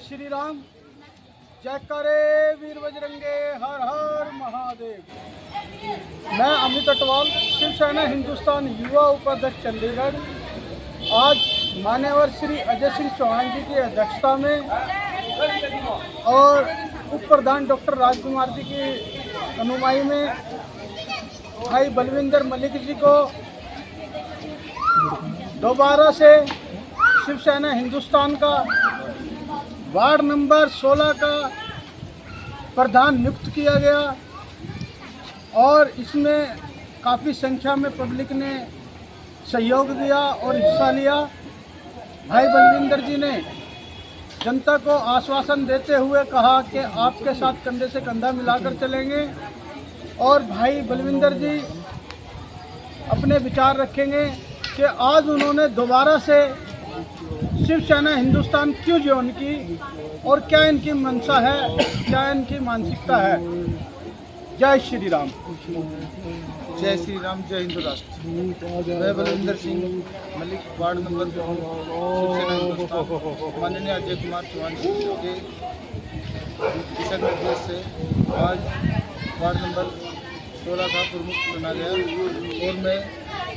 श्री राम। जय करे वीर बजरंगे, हर हर महादेव। मैं अमित अटवाल, शिवसेना हिंदुस्तान युवा उपाध्यक्ष चंडीगढ़। आज मान्यवर श्री अजय सिंह चौहान जी की अध्यक्षता में और उप प्रधान डॉक्टर राजकुमार जी की अनुमाई में भाई बलविंदर मलिक जी को दोबारा से शिवसेना हिंदुस्तान का वार्ड नंबर 16 का प्रधान नियुक्त किया गया और इसमें काफ़ी संख्या में पब्लिक ने सहयोग दिया और हिस्सा लिया। भाई बलविंदर जी ने जनता को आश्वासन देते हुए कहा कि आपके साथ कंधे से कंधा मिलाकर चलेंगे और भाई बलविंदर जी अपने विचार रखेंगे कि आज उन्होंने दोबारा से शिवसेना हिंदुस्तान क्यों ज्वाइन की और क्या इनकी मंशा है, क्या इनकी मानसिकता है। जय श्री राम। जय श्री राम, जय हिंदू राष्ट्र। मैं बलविंदर सिंह मलिक, वार्ड नंबर 2, शिवसेना हिंदुस्तान। माननीय अजय कुमार चौहान जी के दिशा निर्देश से आज वार्ड नंबर 16 का प्रमुख चुना गया और मैं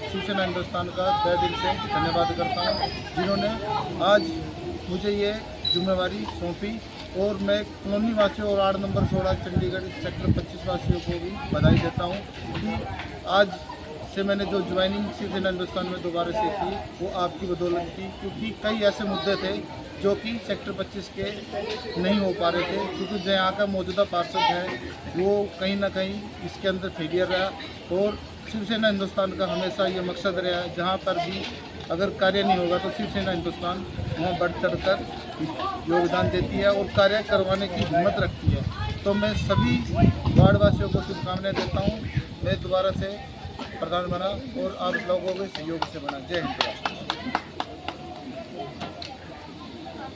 शिवसेना हिंदुस्तान का तहे दिल से धन्यवाद करता हूं, जिन्होंने आज मुझे ये जिम्मेवारी सौंपी। और मैं कॉलोनी वासियों और वार्ड नंबर 16 चंडीगढ़ सेक्टर 25 वासियों को भी बधाई देता हूं कि आज से मैंने जो ज्वाइनिंग शिवसेना हिंदुस्तान में दोबारा से की वो आपकी बदौलत की, क्योंकि कई ऐसे मुद्दे थे जो कि सेक्टर 25 के नहीं हो पा रहे थे, क्योंकि जो यहाँ का मौजूदा पार्षद है वो कहीं ना कहीं इसके अंदर फेलियर रहा। और शिवसेना हिंदुस्तान का हमेशा ये मकसद रहा है, जहाँ पर भी अगर कार्य नहीं होगा तो शिवसेना हिंदुस्तान वहाँ बढ़ चढ़कर योगदान देती है और कार्य करवाने की हिम्मत रखती है। तो मैं सभी वार्डवासियों को शुभकामनाएं देता हूँ। मैं दोबारा से प्रधान बना और आप लोगों के सहयोग से बना। जय हिंद,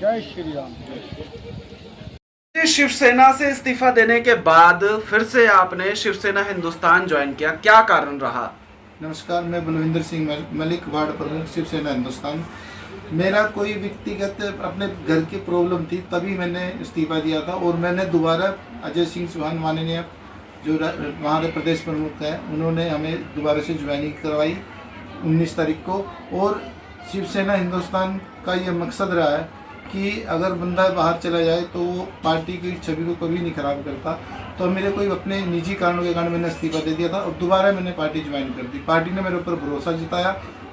जय श्री राम। शिवसेना से इस्तीफा देने के बाद फिर से आपने शिवसेना हिंदुस्तान ज्वाइन किया, क्या कारण रहा? नमस्कार, मैं बलविंदर सिंह मलिक, वार्ड प्रमुख शिवसेना हिंदुस्तान। मेरा कोई व्यक्तिगत अपने घर की प्रॉब्लम थी, तभी मैंने इस्तीफा दिया था और मैंने दोबारा अजय सिंह चौहान माननीय जो हमारे प्रदेश प्रमुख हैं उन्होंने हमें दोबारा से ज्वाइनिंग करवाई 19 तारीख को। और शिवसेना हिंदुस्तान का ये मकसद रहा है कि अगर बंदा बाहर चला जाए तो वो पार्टी की छवि को कभी नहीं खराब करता। तो मेरे कोई अपने निजी कारणों के कारण मैंने इस्तीफा दे दिया था और दोबारा मैंने पार्टी ज्वाइन कर दी। पार्टी ने मेरे ऊपर भरोसा जताया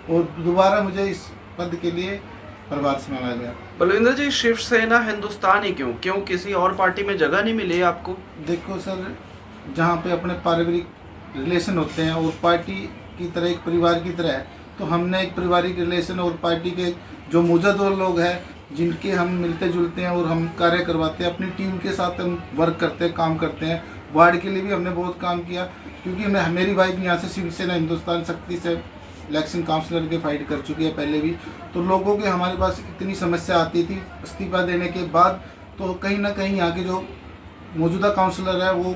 और दोबारा मुझे इस पद के लिए प्रभार संभाला गया। बलविंदर जी, शिवसेना हिंदुस्तान ही क्यों किसी और पार्टी में जगह नहीं मिली आपको? देखो सर, जहाँ पे अपने पारिवारिक रिलेशन होते हैं और पार्टी की तरह एक परिवार की तरह है, तो हमने एक पारिवारिक रिलेशन और पार्टी के जो मौजूदा लोग हैं जिनके हम मिलते जुलते हैं और हम कार्य करवाते हैं, अपनी टीम के साथ हम वर्क करते हैं, काम करते हैं। वार्ड के लिए भी हमने बहुत काम किया, क्योंकि मेरी वाइफ यहाँ से शिवसेना हिंदुस्तान शक्ति से इलेक्शन काउंसलर के फाइट कर चुकी है पहले भी। तो लोगों के हमारे पास इतनी समस्या आती थी इस्तीफा देने के बाद, तो कहीं ना कहीं यहाँ के जो मौजूदा काउंसलर है वो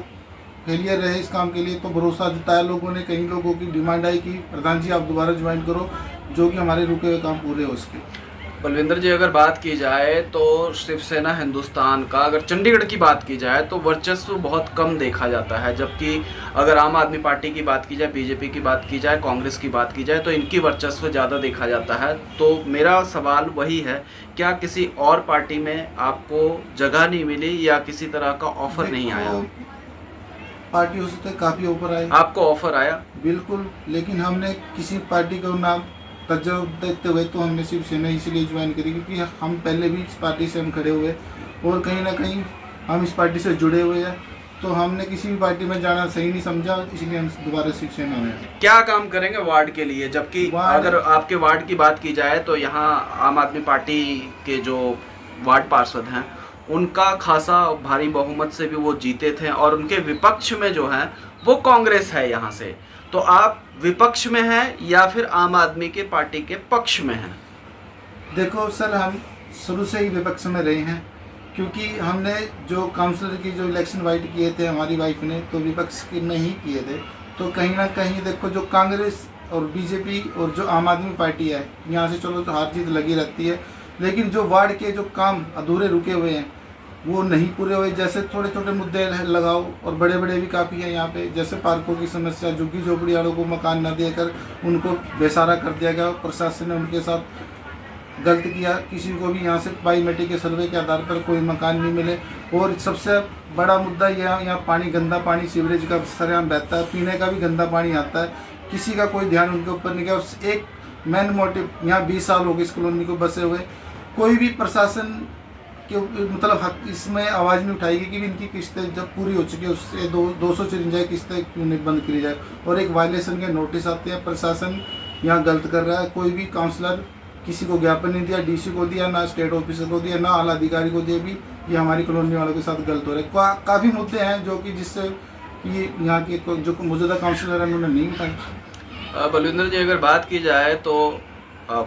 फेलियर रहे इस काम के लिए। तो भरोसा जताया लोगों ने, कई लोगों की डिमांड आई कि प्रधान जी आप दोबारा ज्वाइन करो, जो कि हमारे रुके हुए काम पूरे हो उसके। बलविंदर जी, अगर बात की जाए तो शिवसेना हिंदुस्तान का, अगर चंडीगढ़ की बात की जाए तो वर्चस्व बहुत कम देखा जाता है, जबकि अगर आम आदमी पार्टी की बात की जाए, बीजेपी की बात की जाए, कांग्रेस की बात की जाए तो इनकी वर्चस्व ज़्यादा देखा जाता है। तो मेरा सवाल वही है, क्या किसी और पार्टी में आपको जगह नहीं मिली या किसी तरह का ऑफर नहीं आया? पार्टी हो सकता है काफ़ी ऑफर आए। आपको ऑफर आया? बिल्कुल, लेकिन हमने किसी पार्टी को नाम तजर्ब देते हुए तो हमने शिवसेना इसलिए ज्वाइन करी क्योंकि हम पहले भी इस पार्टी से हम खड़े हुए और कहीं ना कहीं हम इस पार्टी से जुड़े हुए हैं। तो हमने किसी भी पार्टी में जाना सही नहीं समझा, इसलिए हम दोबारा शिवसेना में। क्या काम करेंगे वार्ड के लिए, जबकि अगर आपके वार्ड की बात की जाए तो यहाँ आम आदमी पार्टी के जो वार्ड पार्षद हैं उनका खासा भारी बहुमत से भी वो जीते थे और उनके विपक्ष में जो है वो कांग्रेस है यहाँ से। तो आप विपक्ष में हैं या फिर आम आदमी के पार्टी के पक्ष में हैं? देखो सर, हम शुरू से ही विपक्ष में रहे हैं, क्योंकि हमने जो काउंसलर की जो इलेक्शन वाइट किए थे हमारी वाइफ ने, तो विपक्ष के में ही किए थे। तो कहीं ना कहीं देखो जो कांग्रेस और बीजेपी और जो आम आदमी पार्टी है, यहाँ से चलो तो हार जीत लगी रहती है, लेकिन जो वार्ड के जो काम अधूरे रुके हुए हैं वो नहीं पूरे हुए। जैसे थोड़े छोटे मुद्दे लगाओ और बड़े बड़े भी काफ़ी हैं यहाँ पे, जैसे पार्कों की समस्या, झुग्गी झोपड़ी वालों को मकान न देकर उनको बेसहारा कर दिया गया। प्रशासन ने उनके साथ गलत किया, किसी को भी यहाँ से बायोमेट्रिक के सर्वे के आधार पर कोई मकान नहीं मिले। और सबसे बड़ा मुद्दा यहाँ पानी, गंदा पानी सीवरेज का सरेआम बहता है, पीने का भी गंदा पानी आता है, किसी का कोई ध्यान उनके ऊपर नहीं गया। और एक मेन मोटिव, यहाँ 20 साल हो गए इस कॉलोनी को बसे हुए, कोई भी प्रशासन के मतलब हक इसमें आवाज़ नहीं उठाएगी कि इनकी किस्तें जब पूरी हो चुकी है उससे 254 किस्तें क्यों नहीं बंद करी जाए। और एक वायलेशन के नोटिस आते हैं, प्रशासन यहाँ गलत कर रहा है। कोई भी काउंसलर किसी को ज्ञापन नहीं दिया, डीसी को दिया, ना स्टेट ऑफिसर को दिया, ना आला अधिकारी को दिया, भी ये हमारी कॉलोनी वालों के साथ गलत हो रहा है। काफ़ी मुद्दे हैं जो कि जिससे ये यहाँ के जो मौजूदा काउंसलर हैं उन्होंने नहीं उठाए। बलविंदर जी, अगर बात की जाए तो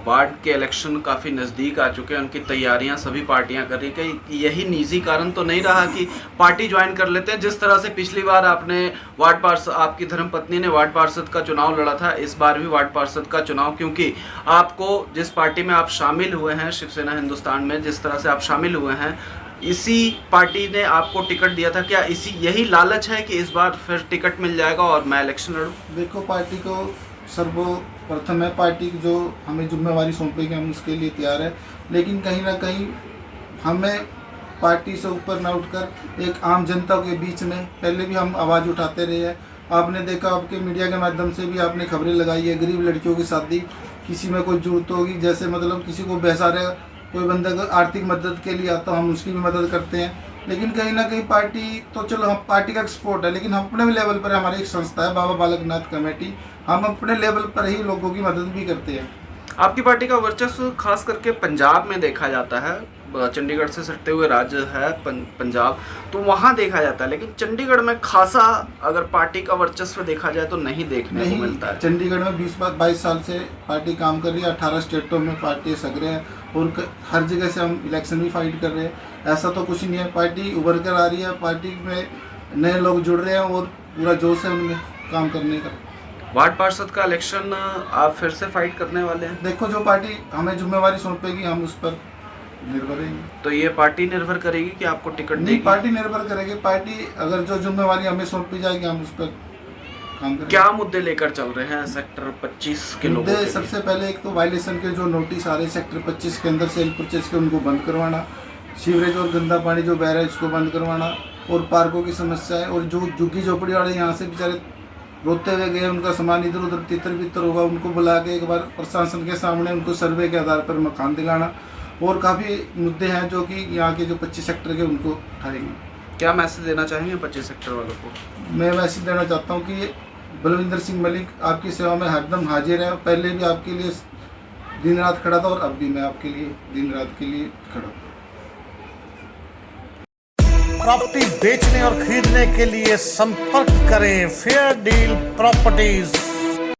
वार्ड के इलेक्शन काफ़ी नज़दीक आ चुके हैं, उनकी तैयारियां सभी पार्टियां कर रही हैं। यही निजी कारण तो नहीं रहा कि पार्टी ज्वाइन कर लेते हैं? जिस तरह से पिछली बार आपने वार्ड पार्षद, आपकी धर्मपत्नी ने वार्ड पार्षद का चुनाव लड़ा था, इस बार भी वार्ड पार्षद का चुनाव, क्योंकि आपको जिस पार्टी में आप शामिल हुए हैं, शिवसेना हिंदुस्तान में जिस तरह से आप शामिल हुए हैं, इसी पार्टी ने आपको टिकट दिया था। क्या यही लालच है कि इस बार फिर टिकट मिल जाएगा और मैं इलेक्शन लड़ूँ? देखो, पार्टी को सर्वप्रथम है, पार्टी की जो हमें जिम्मेवारी सौंपेगी हम उसके लिए तैयार है। लेकिन कहीं ना कहीं हमें पार्टी से ऊपर ना उठकर एक आम जनता के बीच में पहले भी हम आवाज़ उठाते रहे हैं। आपने देखा, आपके मीडिया के माध्यम से भी आपने खबरें लगाई है, गरीब लड़कियों की शादी, किसी में कोई जरूरत होगी, जैसे मतलब किसी को बेसहारा कोई बंदा को आर्थिक मदद के लिए आता, हम उसकी भी मदद करते हैं। लेकिन कहीं ना कहीं पार्टी तो चलो, हम पार्टी का एक्सपोर्ट है, लेकिन हम अपने लेवल पर, हमारी एक संस्था है बाबा बालकनाथ कमेटी, हम अपने लेवल पर ही लोगों की मदद भी करते हैं। आपकी पार्टी का वर्चस्व खास करके पंजाब में देखा जाता है, चंडीगढ़ से सटते हुए राज्य है पंजाब, तो वहाँ देखा जाता है। लेकिन चंडीगढ़ में खासा अगर पार्टी का वर्चस्व देखा जाए तो नहीं देखने को मिलता है। चंडीगढ़ में 20-22 साल से पार्टी काम कर रही है, 18 स्टेटों में पार्टी सगरे हैं और हर जगह से हम इलेक्शन भी फाइट कर रहे हैं। ऐसा तो कुछ नहीं है, पार्टी उभर कर आ रही है, पार्टी में नए लोग जुड़ रहे हैं और पूरा जोश है उनमें काम करने का। वार्ड पार्षद का इलेक्शन आप फिर से फाइट करने वाले हैं? देखो, जो पार्टी हमें जिम्मेवारी सौंपेगी हम उस पर निर्भर रहेंगे। तो ये पार्टी निर्भर करेगी कि आपको टिकट देगी? पार्टी निर्भर करेगी। पार्टी अगर जो जिम्मेवारी हमें सौंपी जाएगी हम उस पर काम करेंगे। क्या मुद्दे लेकर चल रहे हैं सेक्टर 25 के लोगों के? सबसे पहले एक तो वायलेशन के जो नोटिस आ रहे हैं सेक्टर 25 के अंदर सेल परचेज के, उनको बंद करवाना, सीवरेज और गंदा पानी जो बह रहा है उसको बंद करवाना, और पार्कों की समस्या है। और जो झुग्गी झोपड़ी वाले यहाँ से बेचारे रोते हुए गए, उनका सामान इधर उधर तितर बितर होगा, उनको बुला के एक बार प्रशासन के सामने उनको सर्वे के आधार पर मकान दिलाना। और काफ़ी मुद्दे हैं जो कि यहाँ के जो 25 सेक्टर के उनको उठाएंगे। क्या मैसेज देना चाहेंगे 25 सेक्टर वालों को? मैं मैसेज देना चाहता हूँ कि बलविंदर सिंह मलिक आपकी सेवा में हरदम हाजिर है। पहले भी आपके लिए दिन रात खड़ा था और अब भी मैं आपके लिए दिन रात के लिए खड़ा हूँ। प्रॉपर्टी बेचने और खरीदने के लिए संपर्क करें फेयर डील प्रॉपर्टीज।